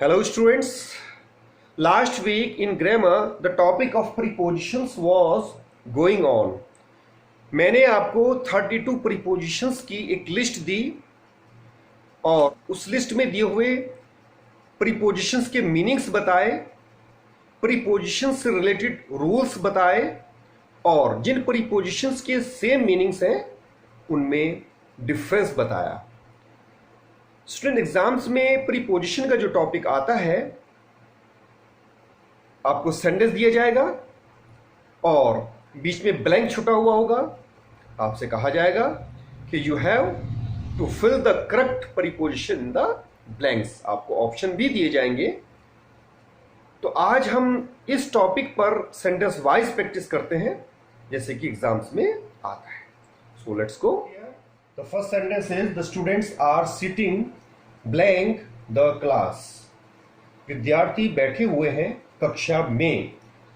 Hello students. Last week in grammar the topic of prepositions was going on. मैंने आपको 32 prepositions की एक list दी और उस लिस्ट में दिए हुए prepositions के मीनिंग्स बताए, prepositions से रिलेटेड रूल्स बताए और जिन prepositions के सेम मीनिंग्स हैं उनमें डिफरेंस बताया। स्टूडेंट एग्जाम्स में प्रीपोजिशन का जो टॉपिक आता है आपको सेंटेंस दिया जाएगा और बीच में ब्लैंक छुटा हुआ होगा। आपसे कहा जाएगा कि you have to fill the correct preposition in the blanks. आपको ऑप्शन भी दिए जाएंगे। तो आज हम इस टॉपिक पर सेंटेंस वाइज प्रैक्टिस करते हैं जैसे कि एग्जाम्स में आता है। So let's go. The first sentence is the students are sitting blank the class. विद्यार्थी बैठे हुए हैं कक्षा में।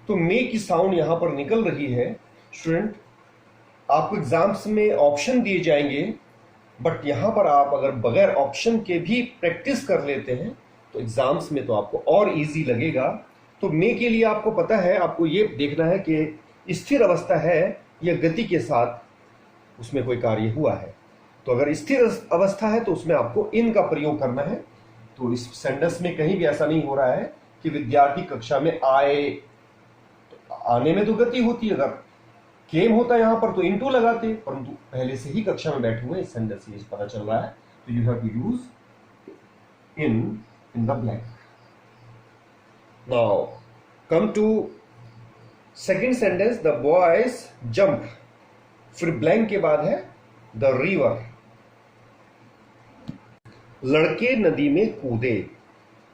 तो में की साउंड यहां पर निकल रही है। स्टूडेंट आपको एग्जाम्स में ऑप्शन दिए जाएंगे बट यहां पर आप अगर बगैर ऑप्शन के भी प्रैक्टिस कर लेते हैं तो एग्जाम्स में तो आपको और इजी लगेगा। तो में के लिए आपको पता है, आपको ये देखना है कि स्थिर अवस्था है या गति के साथ उसमें कोई कार्य हुआ है। तो अगर स्थिर अवस्था है तो उसमें आपको इन का प्रयोग करना है। तो इस सेंटेंस में कहीं भी ऐसा नहीं हो रहा है कि विद्यार्थी कक्षा में आए। तो आने में तो गति होती है, अगर केम होता है यहां पर तो इनटू लगाते, परंतु पहले से ही कक्षा में बैठे हुए इस सेंटेंस से पता चल रहा है। तो you have to use in the blank. Now come to second sentence, the boys jump. फिर ब्लैंक के बाद है द रिवर। लड़के नदी में कूदे।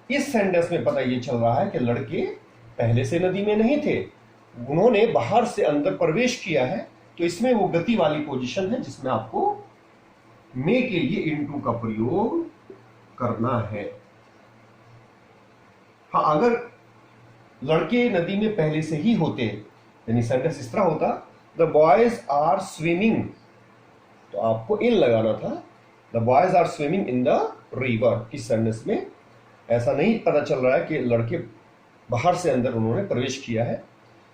इस सेंटेंस में पता ये चल रहा है कि लड़के पहले से नदी में नहीं थे, उन्होंने बाहर से अंदर प्रवेश किया है। तो इसमें वो गति वाली पोजीशन है जिसमें आपको मे के लिए इनटू का प्रयोग करना है। हाँ, अगर लड़के नदी में पहले से ही होते यानी सेंटेंस इस तरह होता, द बॉयज आर स्विमिंग, तो आपको इन लगाना था। The boys are swimming in the river. इस सेंटेंस में ऐसा नहीं पता चल रहा है कि लड़के बाहर से अंदर उन्होंने प्रवेश किया है,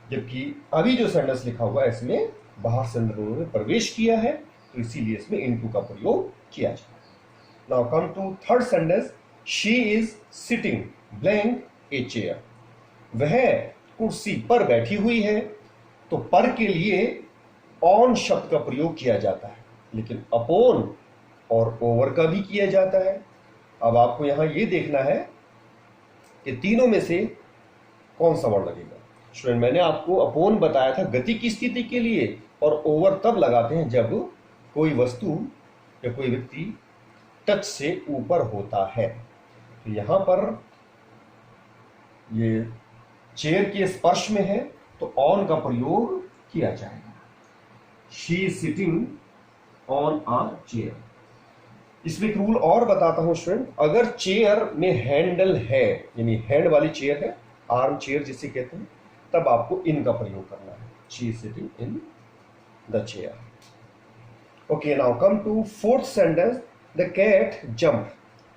जबकि अभी जो सेंटेंस लिखा हुआ है इसमें बाहर से अंदर उन्होंने प्रवेश किया है, तो इसीलिए इसमें इनटू का प्रयोग किया जाए। Now come to third sentence, she is sitting blank a chair. वह कुर्सी पर बैठी हुई है। तो पर के लिए ऑन शब्द का प्रयोग किया जाता है, लेकिन अपॉन और ओवर का भी किया जाता है। अब आपको यहां यह देखना है कि तीनों में से कौन सा वर्ड लगेगा। स्टूडेंट मैंने आपको अपॉन बताया था गति की स्थिति के लिए, और ओवर तब लगाते हैं जब कोई वस्तु या कोई व्यक्ति टच से ऊपर होता है। तो यहां पर ये चेयर के स्पर्श में है तो ऑन का प्रयोग किया जाएगा। She is sitting on a chair. इसमें एक रूल और बताता हूं स्टूडेंट, अगर चेयर में हैंडल है यानी हैंड वाली चेयर है, आर्म चेयर जिसे कहते हैं, तब आपको इन का प्रयोग करना है। She is sitting in the chair. Okay, now come to fourth sentence, the cat jump.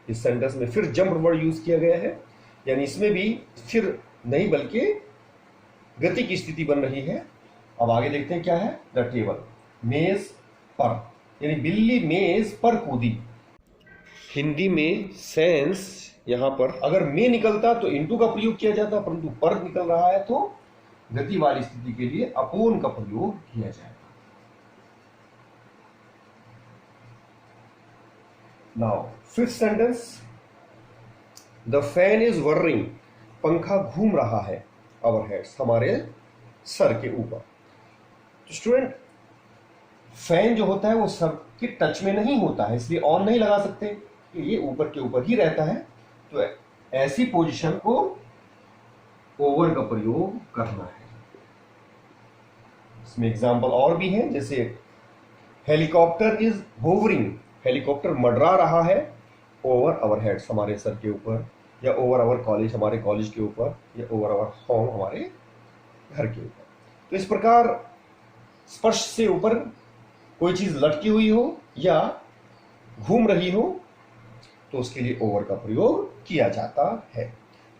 इस सेंटेंस में फिर जंप वर्ड यूज किया गया है, यानी इसमें भी फिर नहीं बल्कि गति की स्थिति बन रही है। अब आगे देखते हैं क्या है। द टेबल, मेज पर, यानी बिल्ली मेज पर कूदी। हिंदी में सेंस यहां पर अगर में निकलता तो इनटू का प्रयोग किया जाता, परंतु पर निकल रहा है तो गति वाली स्थिति के लिए अपॉन का प्रयोग किया जाएगा। Now fifth sentence, the fan is whirring. पंखा घूम रहा है अवर हेड्स, हमारे सर के ऊपर। तो स्टूडेंट फैन जो होता है वो सर के टच में नहीं होता है, इसलिए ऑन नहीं लगा सकते, ये ऊपर के ऊपर ही रहता है। तो ऐसी पोजीशन को ओवर का प्रयोग करना है। इसमें एग्जांपल और भी हैं, जैसे हेलीकॉप्टर इज होवरिंग, हेलीकॉप्टर मंडरा रहा है ओवर आवर हेड्स, हमारे सर के ऊपर, या ओवर आवर कॉलेज, हमारे कॉलेज के ऊपर, या ओवर आवर होम, हमारे घर के ऊपर। तो इस प्रकार स्पर्श से ऊपर कोई चीज लटकी हुई हो या घूम रही हो तो उसके लिए ओवर का प्रयोग किया जाता है।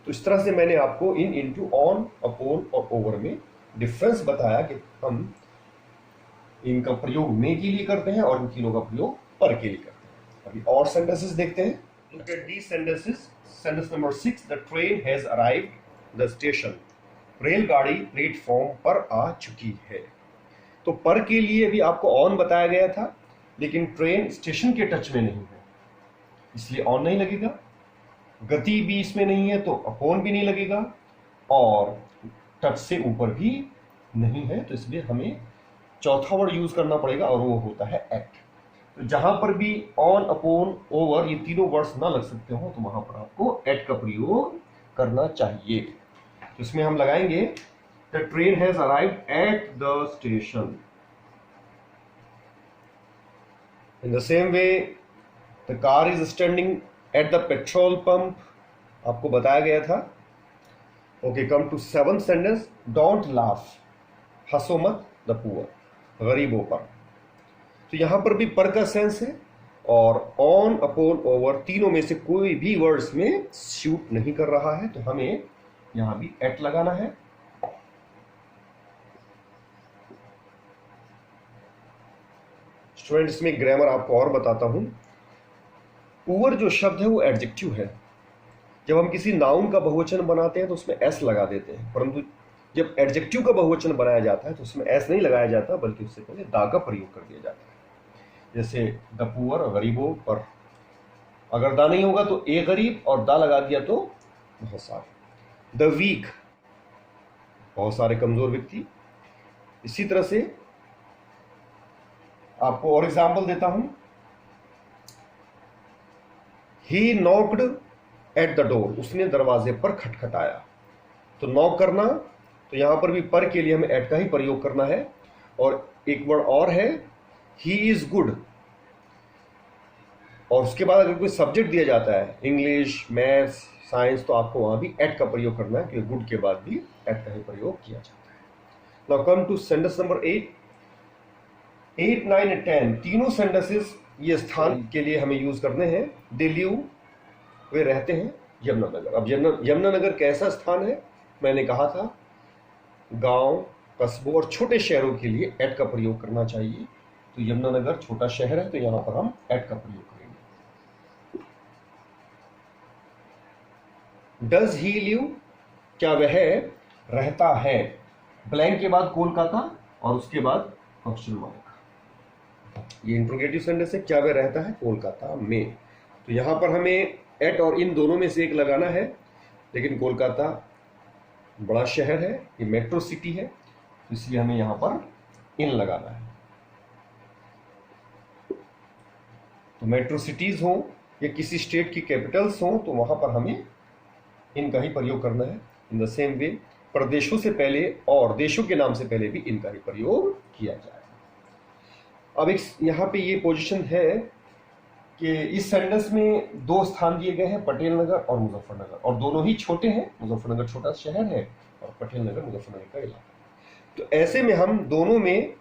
तो इस तरह से मैंने आपको इन, इनटू, ऑन, अपॉन और ओवर में डिफरेंस बताया कि हम इनका प्रयोग में के लिए करते हैं और इन तीनों का प्रयोग पर के लिए करते हैं। अभी और सेंटेंसेस देखते हैं। Look at this sentences. Sentence number 6, the train has arrived the station. रेलगाड़ी प्लेटफॉर्म पर आ चुकी है। तो पर के लिए भी आपको ऑन बताया गया था, लेकिन ट्रेन स्टेशन के टच में नहीं है, इसलिए ऑन नहीं लगेगा। गति भी इसमें नहीं है तो अपॉन भी नहीं लगेगा, और टच से ऊपर भी नहीं है, तो इसलिए हमें चौथा वर्ड यूज करना पड़ेगा और वो होता है एट। तो जहां पर भी ऑन, अपॉन, ओवर ये तीनों वर्ड्स ना लग सकते हो तो वहां पर आपको एट का प्रयोग करना चाहिए। तो इसमें हम लगाएंगे the train has arrived at the station. In the same way the car is standing at the petrol pump, आपको बताया गया था। Okay, come to 7th sentence, don't laugh, हंसो मत, द पुअर, गरीबों पर। तो यहां पर भी पर का सेंस है, और ऑन, अपॉन, ओवर तीनों में से कोई भी वर्ड्स में सूट नहीं कर रहा है, तो हमें यहां भी एट लगाना है। स्टूडेंट्स में ग्रामर आपको और बताता हूं। पुअर जो शब्द है वो एडजेक्टिव है। जब हम किसी नाउन का बहुवचन बनाते हैं तो उसमें एस लगा देते हैं, परंतु जब एडजेक्टिव का बहुवचन बनाया जाता है तो उसमें एस नहीं लगाया जाता, बल्कि उससे पहले दा का प्रयोग कर दिया जाता है। जैसे द पुअर, गरीबों पर, अगर दा नहीं होगा तो ए गरीब, और दा लगा दिया तो बहुत सारे। द वीक, बहुत सारे कमजोर व्यक्ति। इसी तरह से आपको और एग्जाम्पल देता हूं। ही नॉक्ड एट द डोर, उसने दरवाजे पर खटखटाया। तो नॉक करना, तो यहां पर भी पर के लिए हमें एट का ही प्रयोग करना है। और एक वर्ड और है, ही इज गुड, और उसके बाद अगर कोई सब्जेक्ट दिया जाता है, इंग्लिश, मैथ्स, साइंस, तो आपको वहां भी एट का प्रयोग करना है, क्योंकि गुड के बाद भी एट का ही प्रयोग किया जाता है। Now come to sentence number 8, 9 and 10 तीनों सेंटेंसेस ये स्थान के लिए हमें यूज करने हैं। दे लिव, वे रहते हैं यमुनानगर। अब यमुनानगर कैसा स्थान है? मैंने कहा था गांव, कस्बों और छोटे शहरों के लिए एट का प्रयोग करना चाहिए। तो यमुनानगर छोटा शहर है, तो यहां पर हम एट का प्रयोग करेंगे। डज ही लिव, क्या वह रहता है, ब्लैंक के बाद कोलकाता और उसके बाद क्वेश्चन मार्क। ये इंट्रोगेटिव सेंटेंस है, क्या वह रहता है कोलकाता में। तो यहां पर हमें एट और इन दोनों में से एक लगाना है, लेकिन कोलकाता बड़ा शहर है, ये मेट्रो सिटी है, तो इसलिए हमें यहां पर इन लगाना है। तो मेट्रो सिटीज हो या किसी स्टेट की कैपिटल्स हो तो वहां पर हमें इनका ही प्रयोग करना है। इन द सेम वे प्रदेशों से पहले और देशों के नाम से पहले भी इनका ही प्रयोग किया जाएगा। अब एक यहाँ पे ये पोजीशन है कि इस सेंटेंस में दो स्थान दिए गए हैं, पटेल नगर और मुजफ्फरनगर, और दोनों ही छोटे हैं। मुजफ्फरनगर छोटा शहर है और पटेल नगर मुजफ्फरनगर का इलाका। तो ऐसे में हम दोनों में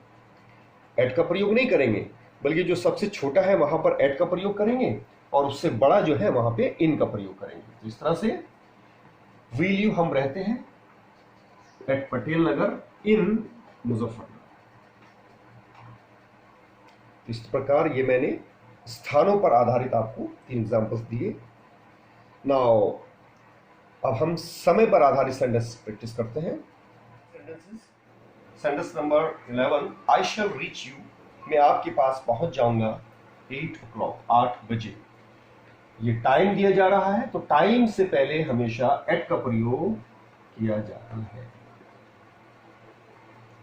एट का प्रयोग नहीं करेंगे, बल्कि जो सबसे छोटा है वहां पर एट का प्रयोग करेंगे, और उससे बड़ा जो है वहां पे इन का प्रयोग करेंगे। तो इस तरह से वी लिव, हम रहते हैं एट पटेल नगर इन मुजफ्फरनगर। इस प्रकार ये मैंने स्थानों पर आधारित आपको 3 एग्जांपल्स दिए। नाउ अब हम समय पर आधारित सेंटेंस प्रैक्टिस करते हैं। Sentence number 11, I shall reach you, मैं आपके पास पहुंच जाऊंगा 8 o'clock, 8 बजे। ये टाइम दिया जा रहा है, तो टाइम से पहले हमेशा एट का प्रयोग किया जाता है।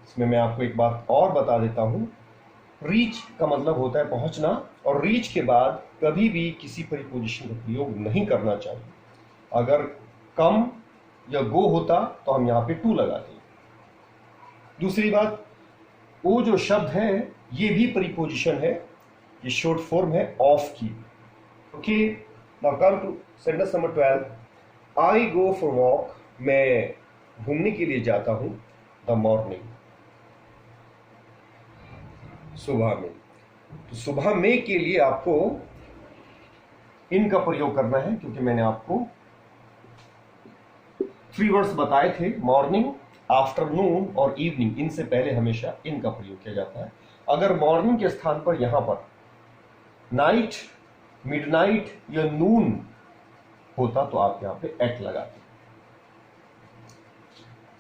इसमें मैं आपको एक बात और बता देता हूं, रीच का मतलब होता है पहुंचना, और रीच के बाद कभी भी किसी प्रीपोजिशन का प्रयोग नहीं करना चाहिए। अगर कम या गो होता तो हम यहां पे टू लगाते। दूसरी बात, वो जो शब्द है ये भी प्रीपोजिशन है, ये शॉर्ट फॉर्म है ऑफ की। Okay, now come to sentence number 12, I go for walk, मैं घूमने के लिए जाता हूं द मॉर्निंग, सुबह में। तो सुबह में के लिए आपको इन का प्रयोग करना है, क्योंकि मैंने आपको 3 वर्ड्स बताए थे, मॉर्निंग, आफ्टरनून और इवनिंग। इनसे पहले हमेशा इन का प्रयोग किया जाता है। अगर मॉर्निंग के स्थान पर यहां पर नाइट, मिडनाइट या नून होता तो आप यहां पे एट लगाते।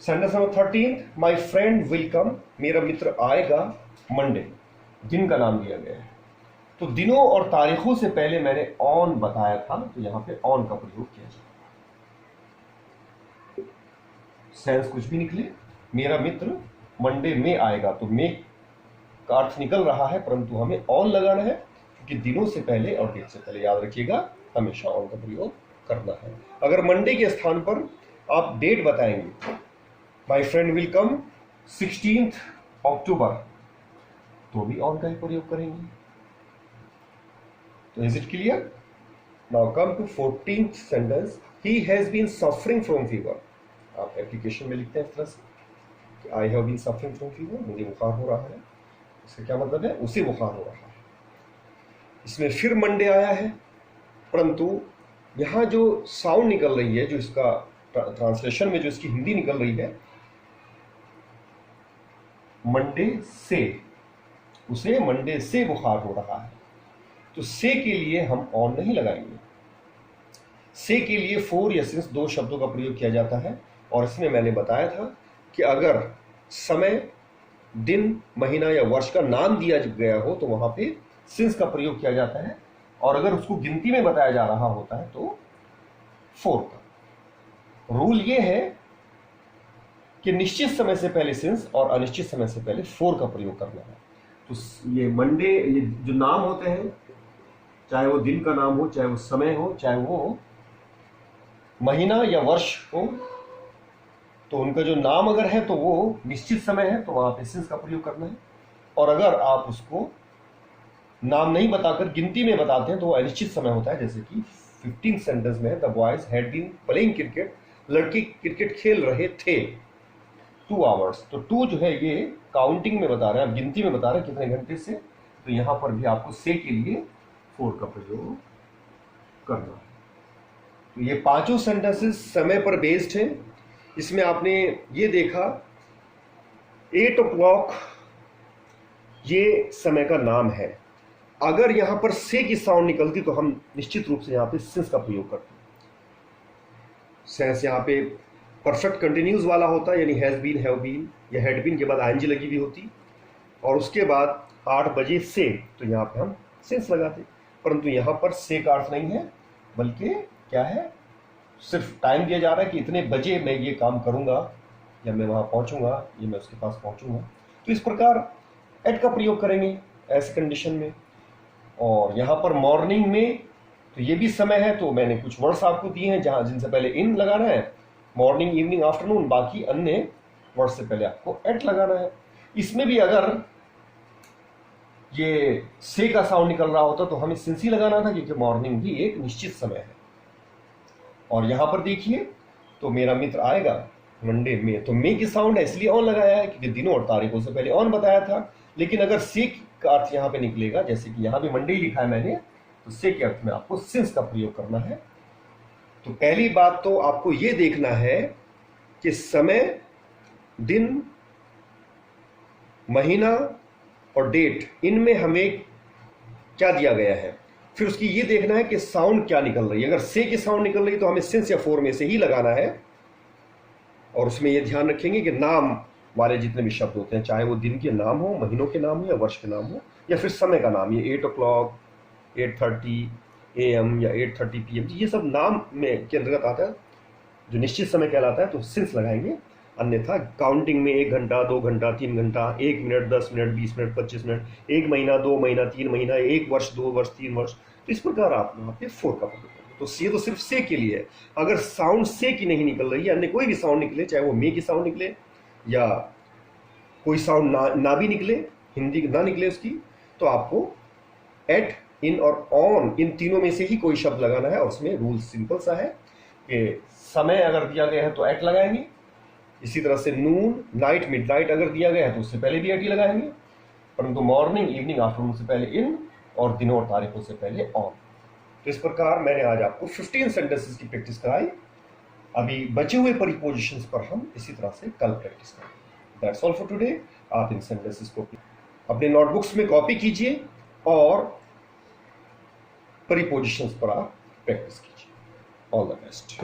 Sentence number 13, my friend will come, मेरा मित्र आएगा मंडे, दिन का नाम दिया गया है। तो दिनों और तारीखों से पहले मैंने ऑन बताया था, तो यहां पे ऑन का प्रयोग किया जाए। सेंस कुछ भी निकले, मेरा मित्र मंडे में आएगा, तो मे का अर्थ निकल रहा है, परंतु हमें ऑन लगाना है, क्योंकि दिनों से पहले और डेट से पहले, याद रखिएगा हमेशा ऑन का प्रयोग करना है। अगर मंडे के स्थान पर आप डेट बताएंगे, माई फ्रेंड विल कम 16 अक्टूबर, तो भी ऑन का ही प्रयोग करेंगे। तो is it clear? Now come to 14th sentence, he has been suffering from fever. आप एप्लीकेशन में लिखते हैं इस तरह से कि I have been suffering from fever, मुझे बुखार हो रहा है। इसका क्या मतलब है? उसे बुखार हो रहा है। इसमें फिर मंडे आया है, परंतु यहां जो साउंड निकल रही है, जो इसका ट्रांसलेशन में जो इसकी हिंदी निकल रही है, मंडे से, उसे मंडे से बुखार हो रहा है। तो से के लिए हम ऑन नहीं लगाएंगे। से के लिए फोर या सिंस 2 शब्दों का प्रयोग किया जाता है, और इसमें मैंने बताया था कि अगर समय, दिन, महीना या वर्ष का नाम दिया गया हो तो वहां पे सिंस का प्रयोग किया जाता है, और अगर उसको गिनती में बताया जा रहा होता है तो 4 का। रूल ये है कि निश्चित समय से पहले सिंस और अनिश्चित समय से पहले 4 का प्रयोग करना है। तो ये मंडे, ये जो नाम होते हैं, चाहे वो दिन का नाम हो, चाहे वो समय हो, चाहे वो महीना या वर्ष हो, तो उनका जो नाम अगर है तो वो निश्चित समय है, तो वहां पे सिंस का प्रयोग करना है। और अगर आप उसको नाम नहीं बताकर गिनती में बताते हैं तो वो अनिश्चित समय होता है। जैसे कि 15th सेंटेंस में है, the boys had been playing cricket, लड़के क्रिकेट खेल रहे थे 2 आवर्स। तो 2 जो है ये काउंटिंग में बता रहे हैं, आप गिनती में बता रहे हैं कितने घंटे से। तो यहां पर भी आपको से के लिए 4 का प्रयोग करना है। तो ये 5 सेंटेंसेस समय पर बेस्ड है। इसमें आपने ये देखा 8 o'clock ये समय का नाम है। अगर यहां पर से की साउंड निकलती तो हम निश्चित रूप से यहां पे सिंस का प्रयोग करते हैं। सेंस यहां पे परफेक्ट कंटिन्यूस वाला होता है, यानी हैज बीन, हैव बीन या हैड बीन के बाद आईएनजी लगी हुई होती, और उसके बाद 8 बजे से, तो यहां पे हम सिंस लगाते। परंतु यहां पर से का अर्थ नहीं है, बल्कि क्या है, सिर्फ टाइम दिया जा रहा है कि इतने बजे मैं ये काम करूंगा, या मैं वहां पहुंचूंगा, या मैं उसके पास पहुंचूंगा। तो इस प्रकार एट का प्रयोग करेंगे ऐसे कंडीशन में। और यहां पर मॉर्निंग में तो ये भी समय है, तो मैंने कुछ वर्ड्स आपको दिए हैं जहां जिनसे पहले इन लगाना है, मॉर्निंग, इवनिंग, आफ्टरनून। बाकी अन्य वर्ड से पहले आपको एट लगाना है। इसमें भी अगर ये से का साउंड निकल रहा होता तो हमें सिंस ही लगाना था, क्योंकि मॉर्निंग भी एक निश्चित समय है। और यहां पर देखिए, तो मेरा मित्र आएगा मंडे में, तो मे की साउंड है इसलिए ऑन लगाया है, क्योंकि दिनों और तारीखों से पहले ऑन बताया था। लेकिन अगर से का अर्थ यहां पे निकलेगा, जैसे कि यहां भी मंडे ही लिखा है मैंने, तो से के अर्थ में आपको सिंस का प्रयोग करना है। तो पहली बात तो आपको यह देखना है कि समय, दिन, महीना और डेट, इनमें हमें क्या दिया गया है। फिर उसकी ये देखना है कि साउंड क्या निकल रही है। अगर से की साउंड निकल रही है तो हमें सिंस या 4 में से ही लगाना है। और उसमें ये ध्यान रखेंगे कि नाम वाले जितने भी शब्द होते हैं, चाहे वो दिन के नाम हो, महीनों के नाम हो, या वर्ष के नाम हो, या फिर समय का नाम, ये 8 o'clock, 8:30 AM या 8:30 PM, ये सब नाम में के अंतर्गत आता है, जो निश्चित समय कहलाता है, तो सिंस लगाएंगे। अन्यथा काउंटिंग में 1 घंटा, 2 घंटा, 3 घंटा, 1 मिनट, 10 मिनट, 20 मिनट, 25 मिनट, 1 महीना, 2 महीना, 3 महीना, 1 वर्ष, 2 वर्ष, 3 वर्ष, तो इस प्रकार आप वहाँ पे 4 का प्रयोग करें। तो ये तो सिर्फ से के लिए है। अगर साउंड से की नहीं निकल रही है, अन्य कोई भी साउंड निकले, चाहे वो मे की साउंड निकले या कोई साउंड ना भी निकले, हिंदी ना निकले उसकी, तो आपको एट, इन और ऑन, इन तीनों में से ही कोई शब्द लगाना है। और उसमें रूल सिंपल सा है कि समय अगर दिया गया है तो एट लगाएंगे, इसी तरह से नून, नाइट, मिडनाइट अगर दिया गया है तो उससे पहले भी एट ही लगाएंगे, परंतु मॉर्निंग, इवनिंग, आफ्टरनून से पहले इन, और दिनों और तारीखों से पहले ऑन। तो इस प्रकार मैंने आज आपको 15 सेंटेंसेस की प्रैक्टिस कराई। अभी बचे हुए प्रीपोजिशंस पर हम इसी तरह से कल प्रैक्टिस करेंगे। That's all for today. आप इन सेंटेंसेस को अपने नोटबुक्स में कॉपी कीजिए और प्रीपोजिशंस पर आप प्रैक्टिस कीजिए। All the best.